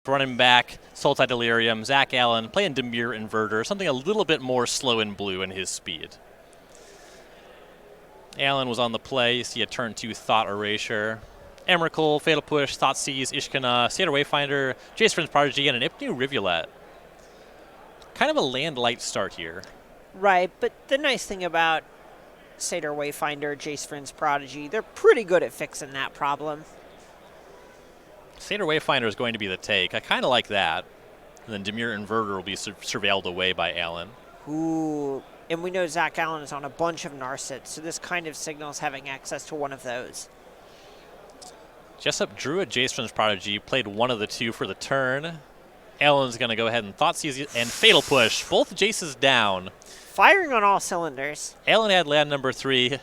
running back, Sultai Delirium, Zach Allen playing Dimir Inverter, something a little bit more slow and blue in his speed. Allen was on the play. You see a turn 2 Thought Erasure. Emrakul, Fatal Push, Thoughtseize, Ishkana, Seder Wayfinder, Jace Vryn's Prodigy, and an Ipnu Rivulet. Kind of a land light start here. Right, but the nice thing about Seder Wayfinder, Jace Vryn's Prodigy, they're pretty good at fixing that problem. Seder Wayfinder is going to be the take. I kind of like that. And then Dimir Inverter will be surveilled away by Allen. Ooh, and we know Zach Allen is on a bunch of Narsets, so this kind of signals having access to one of those. Jessup drew a Jace Vryn's Prodigy, played one of the two for the turn. Allen's going to go ahead and Thoughtseize and Fatal Push. Both Jaces down. Firing on all cylinders. Allen had land number 3.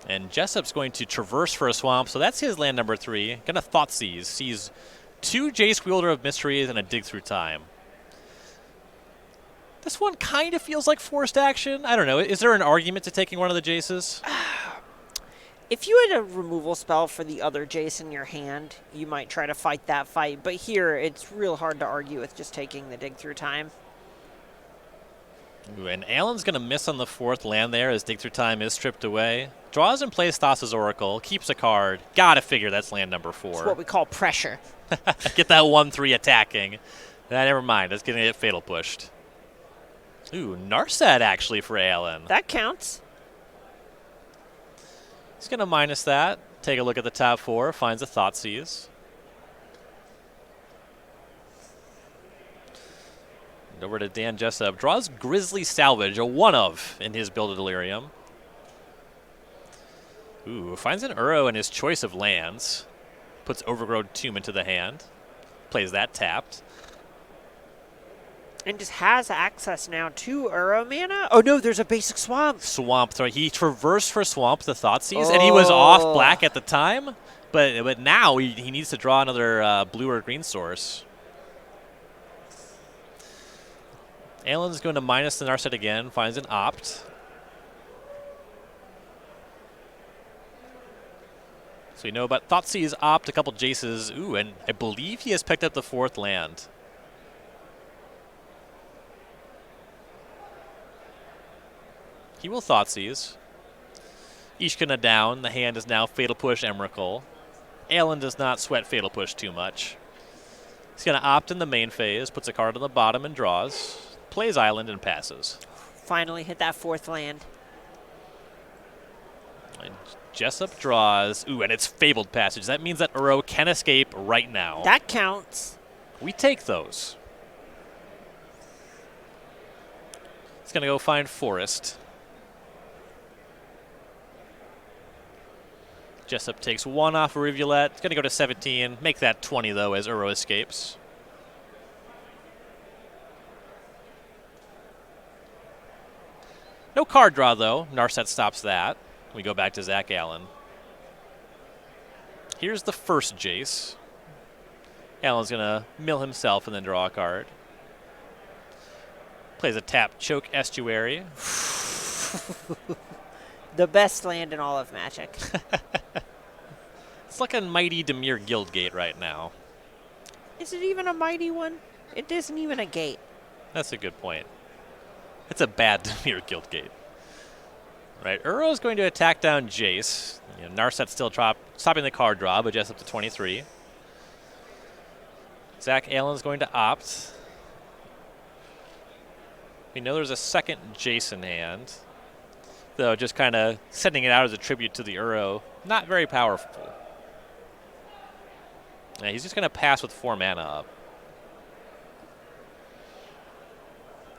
And Jessup's going to Traverse for a Swamp, so that's his land number 3. Going to Thoughtseize. Sees 2 Jace Wielder of Mysteries and a Dig Through Time. This one kind of feels like forced action. I don't know. Is there an argument to taking one of the Jaces? If you had a removal spell for the other Jace in your hand, you might try to fight that fight. But here, it's real hard to argue with just taking the Dig Through Time. Ooh, and Allen's going to miss on the 4th land there as Dig Through Time is stripped away. Draws and plays Thassa's Oracle, keeps a card. Gotta figure that's land number 4. It's what we call pressure. Get that 1-3 attacking. Never mind, that's going to get Fatal Pushed. Ooh, Narset actually for Allen. That counts. He's going to minus that. Take a look at the top 4. Finds a Thoughtseize. And over to Dan Jessup. Draws Grizzly Salvage, a 1-of in his Build of Delirium. Ooh, finds an Uro in his choice of lands. Puts Overgrown Tomb into the hand. Plays that tapped. And just has access now to Uro mana. Oh no, there's a basic swamp. Swamp throw. He traversed for Swamp the Thoughtseize, and he was off black at the time. But now he needs to draw another blue or green source. Allen's going to minus the Narset again. Finds an Opt. So we know about Thoughtseize, Opt, a couple Jaces. Ooh, and I believe he has picked up the 4th land. He will Thoughtseize. Ishkana down. The hand is now Fatal Push Emrakul. Allen does not sweat Fatal Push too much. He's going to Opt in the main phase, puts a card on the bottom and draws. Plays Island and passes. Finally hit that 4th land. And Jessup draws. Ooh, and it's Fabled Passage. That means that Uro can escape right now. That counts. We take those. He's going to go find Forest. Jessup takes 1 off a Rivulet. It's going to go to 17. Make that 20, though, as Uro escapes. No card draw, though. Narset stops that. We go back to Zach Allen. Here's the first Jace. Allen's going to mill himself and then draw a card. Plays a tap Choke Estuary. The best land in all of Magic. It's like a mighty Dimir Guildgate right now. Is it even a mighty one? It isn't even a gate. That's a good point. It's a bad Dimir Guildgate. Right, Uro's going to attack down Jace. Narset's still stopping the card draw, but just up to 23. Zach Allen's going to Opt. We know there's a second Jace in hand. Though just kind of sending it out as a tribute to the Uro. Not very powerful. Yeah, he's just going to pass with 4 mana up.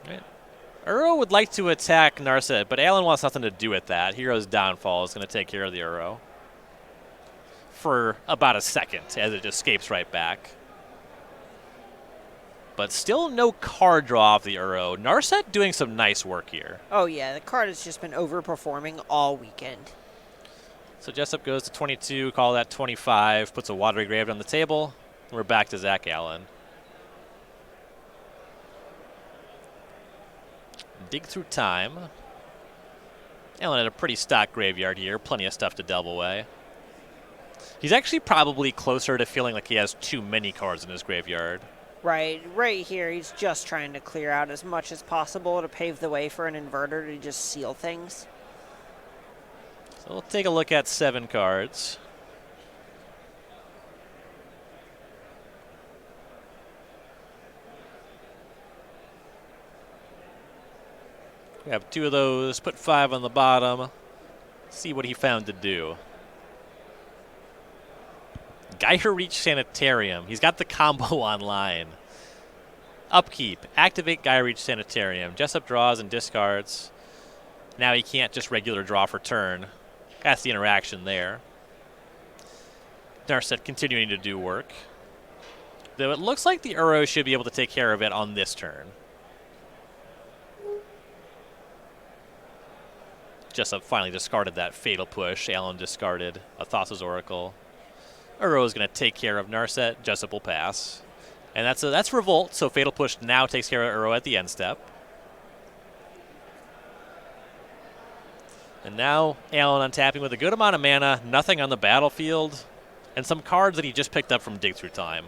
Right. Uro would like to attack Narset, but Allen wants nothing to do with that. Hero's Downfall is going to take care of the Uro. For about a second, as it escapes right back. But still no card draw off the Uro. Narset doing some nice work here. Oh yeah, the card has just been overperforming all weekend. So Jessup goes to 22, call that 25, puts a Watery Grave on the table. We're back to Zach Allen. Dig Through Time. Allen had a pretty stock graveyard here, plenty of stuff to delve away. He's actually probably closer to feeling like he has too many cards in his graveyard. Right here, he's just trying to clear out as much as possible to pave the way for an inverter to just seal things. So we'll take a look at 7 cards. We have 2 of those, put 5 on the bottom. See what he found to do. Gyre Reach Sanitarium. He's got the combo online. Upkeep. Activate Gyre Reach Sanitarium. Jessup draws and discards. Now he can't just regular draw for turn. That's the interaction there. Narset continuing to do work. Though it looks like the Uro should be able to take care of it on this turn. Jessup finally discarded that Fatal Push. Allen discarded a Thassa's Oracle. Uro is going to take care of Narset. Jessup will pass. And that's Revolt, so Fatal Push now takes care of Uro at the end step. And now Allen untapping with a good amount of mana, nothing on the battlefield, and some cards that he just picked up from Dig Through Time.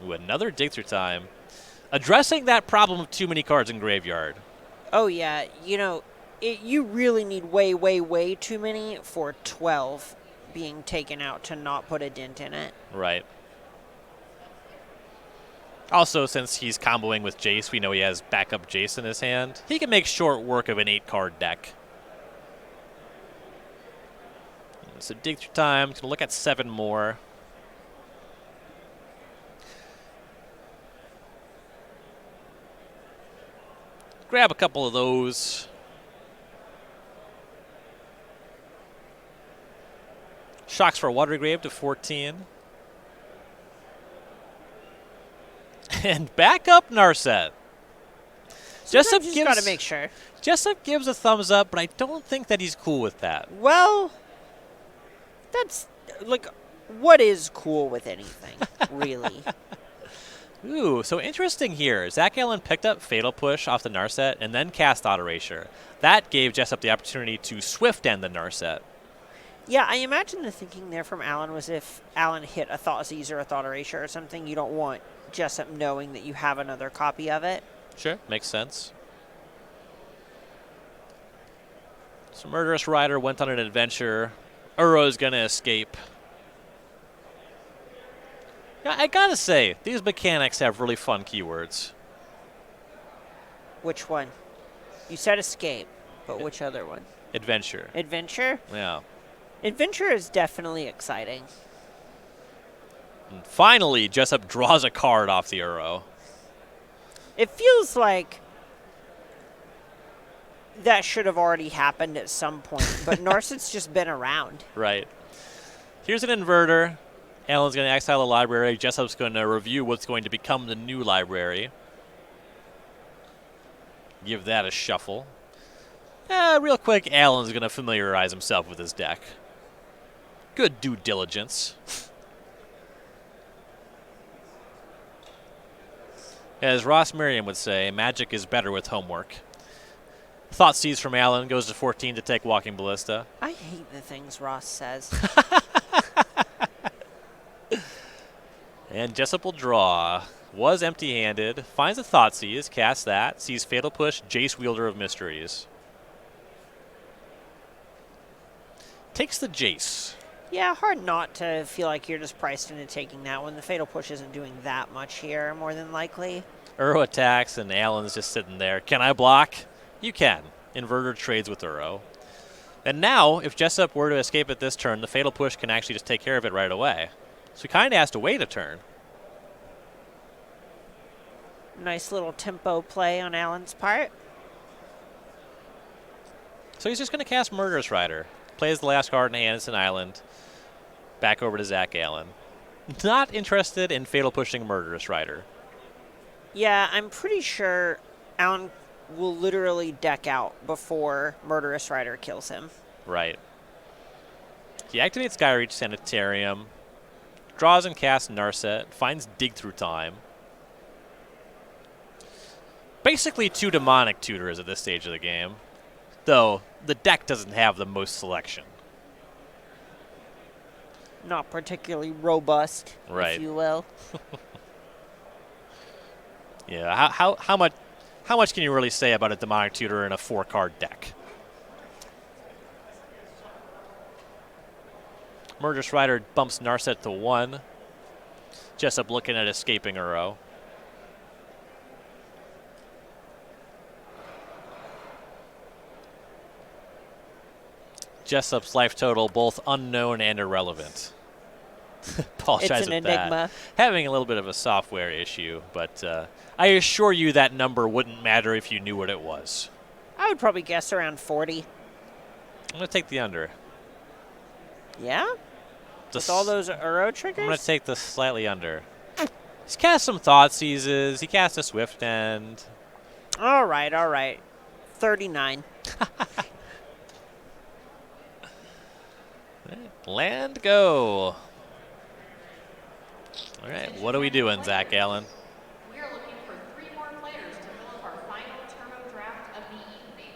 Ooh, another Dig Through Time. Addressing that problem of too many cards in graveyard. Oh, yeah. You know, you really need way, way, way too many for 12 being taken out to not put a dent in it. Right. Also, since he's comboing with Jace, we know he has backup Jace in his hand. He can make short work of an 8-card deck. So Dig Through Time. Going to look at 7 more. Grab a couple of those. Shocks for Watergrave to 14. And back up Narset. Jessup got to make sure. Jessup gives a thumbs up, but I don't think that he's cool with that. Well, that's like, what is cool with anything, really? Ooh, so interesting here. Zach Allen picked up Fatal Push off the Narset and then cast Auto Erasure. That gave Jessup the opportunity to Swift end the Narset. Yeah, I imagine the thinking there from Allen was if Allen hit a Thoughtseize or a Thought Erasure or something, you don't want Jessup knowing that you have another copy of it. Sure, makes sense. So Murderous Rider went on an adventure. Uro's gonna escape. Yeah, I gotta say, these mechanics have really fun keywords. Which one? You said escape, but which other one? Adventure. Adventure? Yeah. Adventure is definitely exciting. And finally, Jessup draws a card off the Uro. It feels like that should have already happened at some point, but Narset's just been around. Right. Here's an inverter. Allen's going to exile a library. Jessup's going to review what's going to become the new library. Give that a shuffle. Real quick, Allen's going to familiarize himself with his deck. Good due diligence. As Ross Merriam would say, magic is better with homework. Thoughtseize from Allen goes to 14 to take Walking Ballista. I hate the things Ross says. And Jessup will draw. Was empty-handed. Finds a Thoughtseize. Casts that. Sees Fatal Push. Jace, Wielder of Mysteries. Takes the Jace. Yeah, hard not to feel like you're just priced into taking that one. The Fatal Push isn't doing that much here, more than likely. Uro attacks, and Allen's just sitting there. Can I block? You can. Inverter trades with Uro. And now, if Jessup were to escape at this turn, the Fatal Push can actually just take care of it right away. So he kind of has to wait a turn. Nice little tempo play on Allen's part. So he's just going to cast Murderous Rider. Plays the last card in hand. It's an island. Back over to Zach Allen. Not interested in Fatal Pushing Murderous Rider. Yeah, I'm pretty sure Allen will literally deck out before Murderous Rider kills him. Right. He activates Gyre Reach Sanitarium. Draws and casts Narset. Finds Dig Through Time. Basically 2 Demonic Tutors at this stage of the game. Though, the deck doesn't have the most selection. Not particularly robust, Right. if you will. Yeah, how much can you really say about a demonic tutor in a 4-card deck? Murderous Rider bumps Narset to 1. Jessup looking at escaping Uro. Jessup's life total both unknown and irrelevant. Apologize It's an with that. enigma. Having a little bit of a software issue, but I assure you that number wouldn't matter if you knew what it was. I would probably guess around 40. I'm going to take the under. Yeah? With all those Uro triggers? I'm going to take the slightly under. He's cast some Thought Seizes. He cast a Swift End. All right. 39. Land go. All right, what are we doing, Zach Allen? We are looking for 3 more players to fill up our final turbo draft of the evening.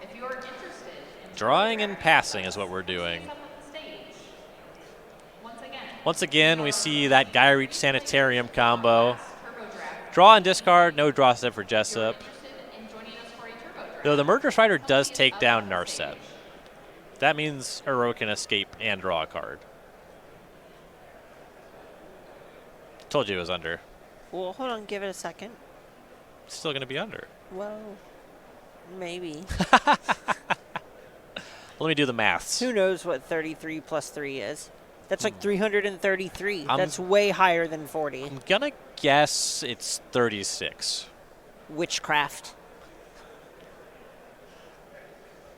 If you are interested in Drawing and passing is what we're doing. up at the stage. Once again, we see that Guy Reach Sanitarium combo. Turbo draft. Draw and discard, no draw step for Jessup. Interested in joining us for a turbo draft? Though the Murderous Rider does take down Narset. That means Uro can escape and draw a card. Told you it was under. Well, hold on. Give it a second. Still going to be under. Well, maybe. Let me do the maths. Who knows what 33 plus 3 is? That's like 333. I'm- That's way higher than 40. I'm going to guess it's 36. Witchcraft.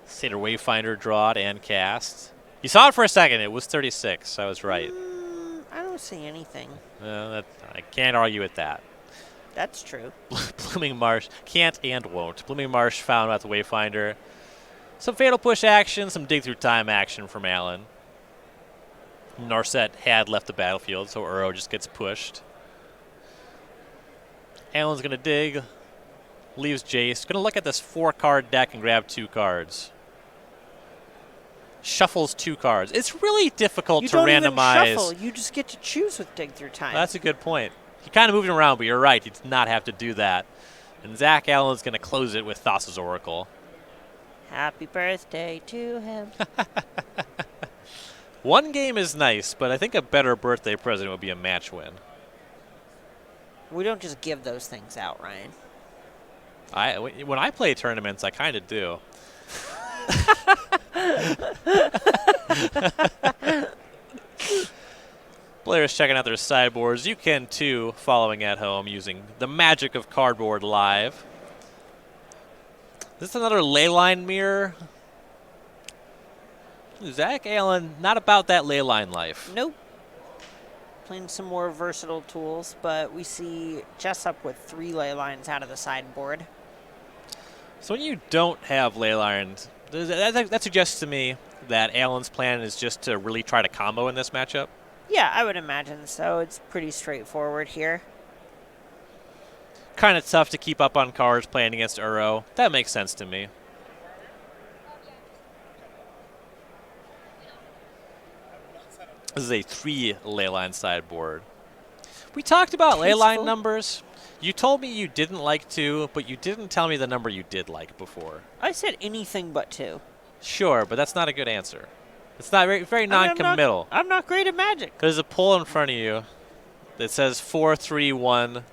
Satyr Wayfinder drawed and cast. You saw it for a second. It was 36. I was right. I don't see anything. I can't argue with that. That's true. Blooming Marsh can't and won't. Blooming Marsh found out the Wayfinder. Some Fatal Push action, some Dig Through Time action from Allen. Narset had left the battlefield, so Uro just gets pushed. Allen's going to dig. Leaves Jace. Going to look at this 4-card deck and grab 2 cards. Shuffles 2 cards. It's really difficult You to don't randomize. even shuffle. You just get to choose with Dig Through Time. That's a good point. He kind of moved him around, but you're right. He did not have to do that. And Zach Allen's going to close it with Thassa's Oracle. Happy birthday to him. One game is nice, but I think a better birthday present would be a match win. We don't just give those things out, Ryan. When I play tournaments, I kind of do. Players checking out their sideboards. You can too, following at home using the magic of Cardboard Live. This is another Leyline mirror. Zach Allen, not about that Leyline life. Nope. Playing some more versatile tools, but we see Jessup with 3 ley lines out of the sideboard. So when you don't have Leylines, that suggests to me that Allen's plan is just to really try to combo in this matchup. Yeah, I would imagine so. It's pretty straightforward here. Kind of tough to keep up on cards playing against Uro. That makes sense to me. This is a 3 Leyline sideboard. We talked about Leyline Tasteful. numbers. You told me you didn't like 2, but you didn't tell me the number you did like before. I said anything but 2. Sure, but that's not a good answer. It's not very non-committal. I'm not great at Magic. There's a poll in front of you that says 4, 3, 1,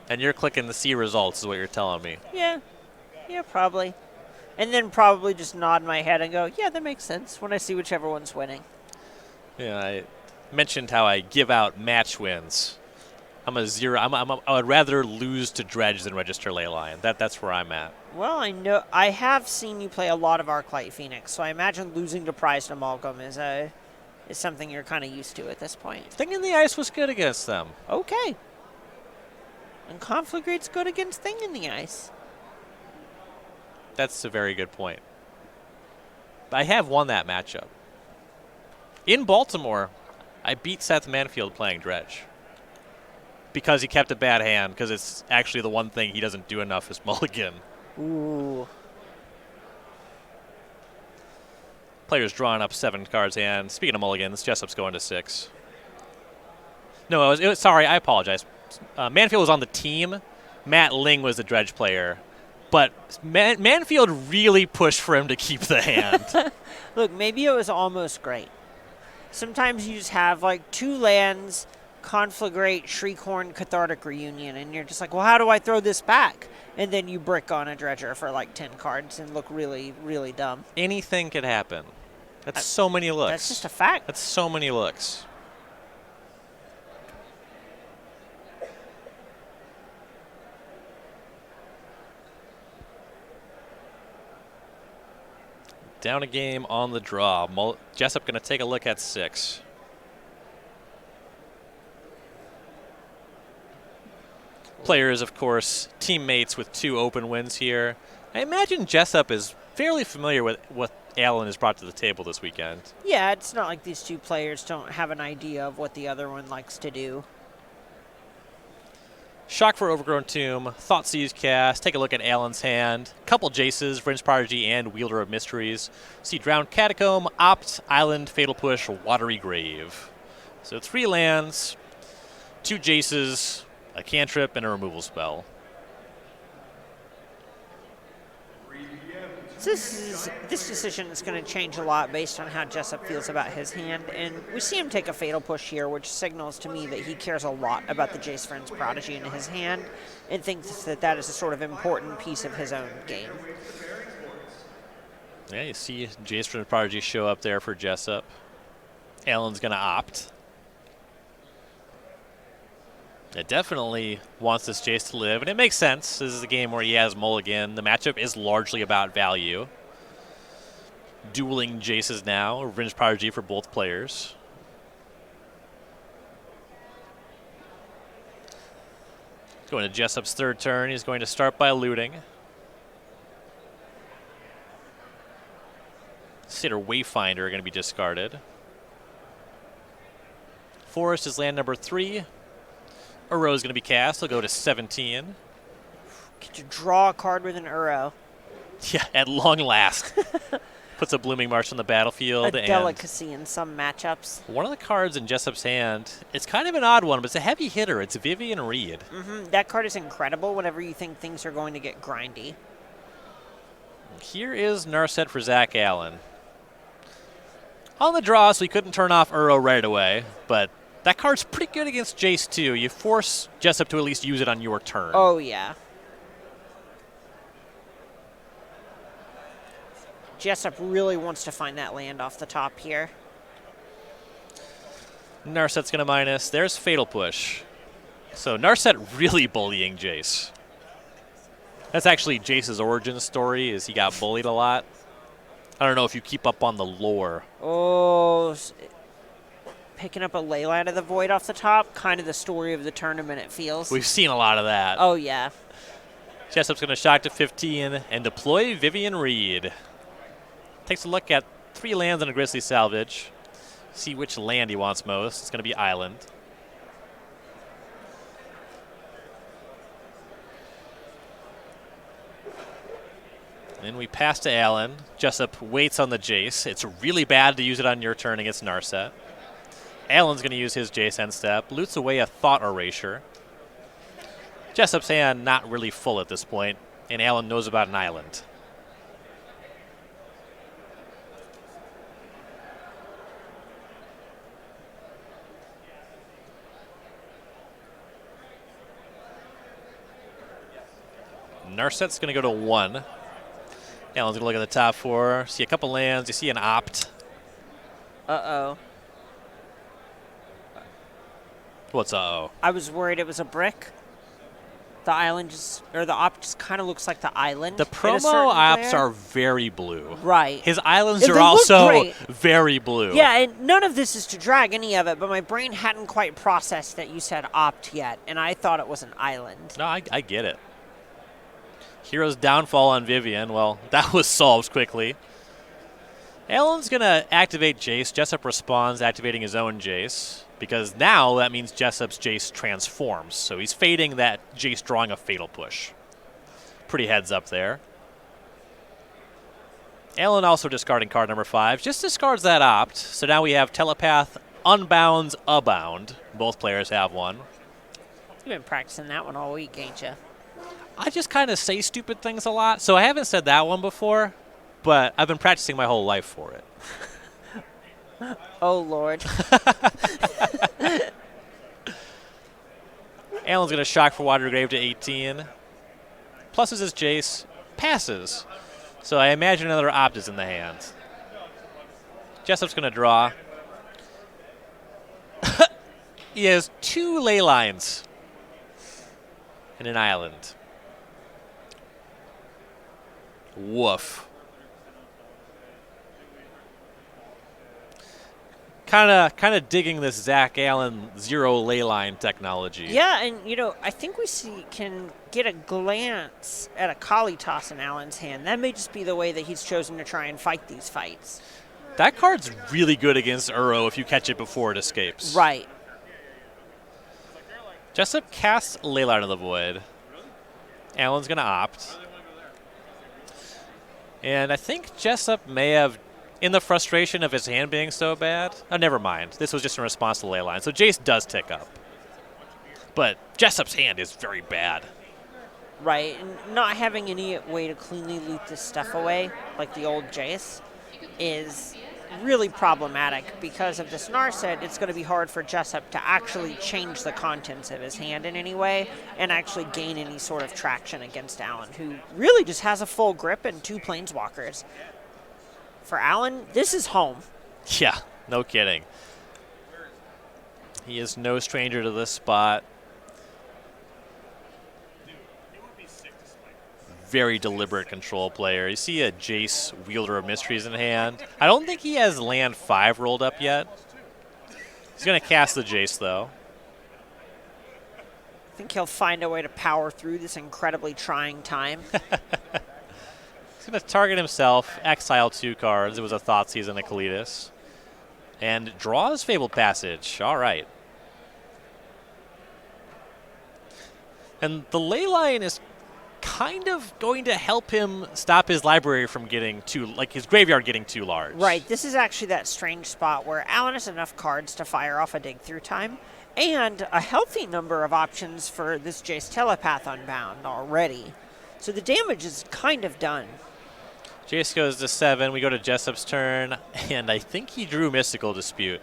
and you're clicking the see results is what you're telling me. Yeah, probably. And then probably just nod my head and go, yeah, that makes sense when I see whichever one's winning. Yeah, I mentioned how I give out match wins. I'm a 0. I would rather lose to Dredge than register Leyline. That's where I'm at. Well, I know I have seen you play a lot of Arclight Phoenix, so I imagine losing to Prized Amalgam is something you're kind of used to at this point. Thing in the Ice was good against them. Okay. And Conflagrate's good against Thing in the Ice. That's a very good point. But I have won that matchup. In Baltimore, I beat Seth Manfield playing Dredge. Because he kept a bad hand, because it's actually the one thing he doesn't do enough is mulligan. Ooh. Players drawing up 7 cards, and speaking of mulligans, Jessup's going to 6. No, it was sorry, I apologize. Manfield was on the team. Matt Ling was the dredge player. But Manfield really pushed for him to keep the hand. Look, maybe it was almost great. Sometimes you just have like 2 lands, Conflagrate, Shriekhorn, Cathartic Reunion, and you're just like, well, how do I throw this back? And then you brick on a dredger for like 10 cards and look really, really dumb. Anything could happen. That's so many looks. That's just a fact. That's so many looks. Down a game on the draw. Jessup going to take a look at 6. Players, of course, teammates with 2 open wins here. I imagine Jessup is fairly familiar with what Alan has brought to the table this weekend. Yeah, it's not like these 2 players don't have an idea of what the other one likes to do. Shock for Overgrown Tomb, Thoughtseize cast, take a look at Alan's hand. Couple Jaces, Vryn's Prodigy, and Wielder of Mysteries. See Drowned Catacomb, Opt, Island, Fatal Push, Watery Grave. So 3 lands, 2 Jaces, a cantrip, and a removal spell. This decision is going to change a lot based on how Jessup feels about his hand, and we see him take a Fatal Push here, which signals to me that he cares a lot about the Jace Vryn's Prodigy in his hand and thinks that that is a sort of important piece of his own game. Yeah, you see Jace Vryn's Prodigy show up there for Jessup. Alan's going to opt. It definitely wants this Jace to live, and it makes sense. This is a game where he has mulligan. The matchup is largely about value. Dueling Jaces now, Vryn's Prodigy for both players. Going to Jessup's 3rd turn. He's going to start by looting. Sitter Wayfinder are going to be discarded. Forest is land number 3. Uro is going to be cast. He'll go to 17. Could you draw a card with an Uro? Yeah, at long last. Puts a Blooming Marsh on the battlefield. A delicacy in some matchups. One of the cards in Jessup's hand, it's kind of an odd one, but it's a heavy hitter. It's Vivian Reed. That card is incredible whenever you think things are going to get grindy. Here is Narset for Zach Allen. On the draw, so he couldn't turn off Uro right away, but that card's pretty good against Jace, too. You force Jessup to at least use it on your turn. Oh, yeah. Jessup really wants to find that land off the top here. Narset's going to minus. There's Fatal Push. So Narset really bullying Jace. That's actually Jace's origin story, is he got bullied a lot. I don't know if you keep up on the lore. Oh, picking up a Leyline of the Void off the top, kind of the story of the tournament, it feels. We've seen a lot of that. Oh, yeah. Jessup's going to shock to 15 and deploy Vivian Reed. Takes a look at 3 lands and a Grizzly Salvage. See which land he wants most. It's going to be Island. Then we pass to Allen. Jessup waits on the Jace. It's really bad to use it on your turn against Narset. Allen's going to use his Jace end step. Loots away a Thought Erasure. Jessup's hand not really full at this point, and Allen knows about an island. Narset's going to go to 1. Allen's going to look at the top 4, see a couple lands, you see an Opt. Uh-oh. What's uh-oh? I was worried it was a brick. The island just, or the Opt just kind of looks like the island. The promo Opts are very blue. Right. His islands They are look also great. very blue. Yeah, and none of this is to drag any of it, but my brain hadn't quite processed that you said Opt yet, and I thought it was an island. No, I get it. Hero's downfall on Vivian. Well, that was solved quickly. Allen's going to activate Jace. Jessup responds, activating his own Jace, because now that means Jessup's Jace transforms. So he's fading that Jace drawing a Fatal Push. Pretty heads up there. Alan also discarding card number 5. Just discards that opt. So now we have Telepath, Unbounds, Abound. Both players have one. You've been practicing that one all week, ain't you? I just kind of say stupid things a lot. So I haven't said that one before, but I've been practicing my whole life for it. Oh, Lord. Alan's going to shock for Watergrave to 18. Pluses his Jace. Passes. So I imagine another opt is in the hand. Jessup's going to draw. He has 2 ley lines and an island. Woof. Kind of digging this Zach Allen 0 ley line technology. Yeah, and, I think we can get a glance at a Kali toss in Allen's hand. That may just be the way that he's chosen to try and fight these fights. That card's really good against Uro if you catch it before it escapes. Right. Jessup casts Leyline of the Void. Allen's going to opt. And I think Jessup may have, in the frustration of his hand being so bad. Oh, never mind. This was just in response to Leyline. So Jace does tick up. But Jessup's hand is very bad. Right, and not having any way to cleanly loot this stuff away, like the old Jace, is really problematic. Because of this Narset, it's going to be hard for Jessup to actually change the contents of his hand in any way and actually gain any sort of traction against Allen, who really just has a full grip and 2 Planeswalkers. For Allen, this is home. Yeah, no kidding. He is no stranger to this spot. Very deliberate control player. You see a Jace, Wielder of Mysteries in hand. I don't think he has land 5 rolled up yet. He's going to cast the Jace, though. I think he'll find a way to power through this incredibly trying time. He's going to target himself, exile 2 cards. It was a Thoughtseize and a Kalitas. And draws Fabled Passage. All right. And the Leyline is kind of going to help him stop his library from getting his graveyard getting too large. Right, this is actually that strange spot where Allen has enough cards to fire off a dig through time and a healthy number of options for this Jace Telepath Unbound already. So the damage is kind of done. Jace goes to 7. We go to Jessup's turn, and I think he drew Mystical Dispute.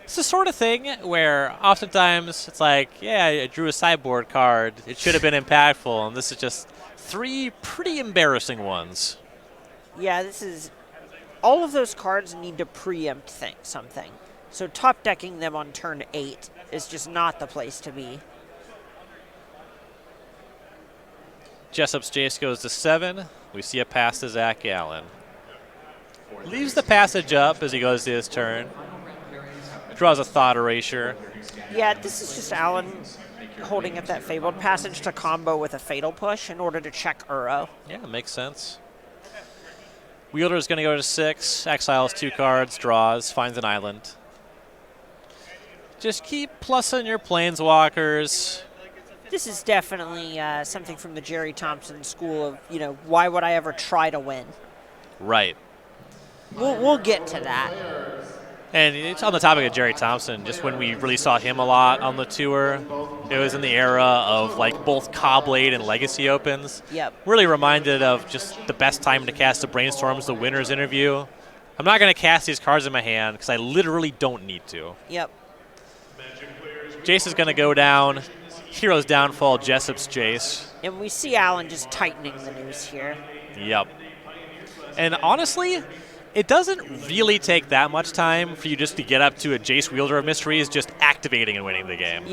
It's the sort of thing where oftentimes it's like, yeah, I drew a sideboard card. It should have been impactful, and this is just 3 pretty embarrassing ones. Yeah, this is... All of those cards need to preempt something. So top decking them on turn 8 is just not the place to be. Jessup's Jace goes to 7. We see a pass to Zach Allen. Leaves the passage up as he goes to his turn. Draws a Thought Erasure. Yeah, this is just Allen holding up that Fabled Passage to combo with a Fatal Push in order to check Uro. Yeah, makes sense. Wielder's going to go to 6. Exiles 2 cards, draws, finds an island. Just keep plussing your Planeswalkers. This is definitely something from the Jerry Thompson school of, why would I ever try to win? Right. We'll get to that. And it's on the topic of Jerry Thompson, just when we really saw him a lot on the tour, it was in the era of both Cobblade and Legacy Opens. Yep. Really reminded of just the best time to cast a Brainstorm's the winner's interview. I'm not going to cast these cards in my hand because I literally don't need to. Yep. Jace is going to go down. Hero's Downfall, Jessup's Jace. And we see Allen just tightening the noose here. Yep. And honestly, it doesn't really take that much time for you just to get up to a Jace Wielder of Mysteries just activating and winning the game. Yep.